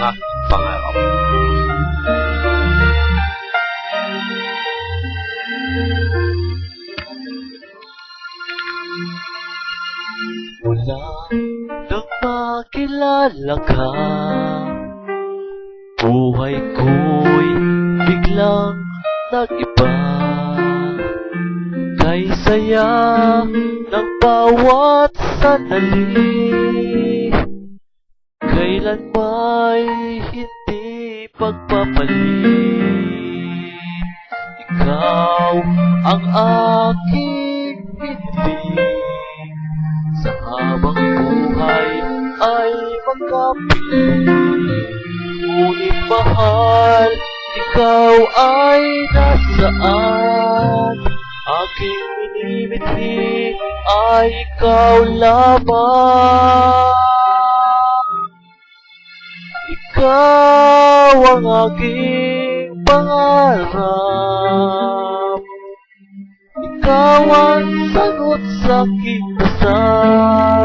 aking pangarap. Mula nang makilala ka, buhay ko'y biglang nag-iba. Kay saya ng bawat sandali, kailan may hindi pagpapalit. Ikaw ang aking pinili, sa habang buhay ay magkapiling. Ngunit mahal, ikaw ay nasaan? Aking minimithi ay ikaw lamang. Ikaw ang aking pangarap, ikaw ang sagot sa aking dasal.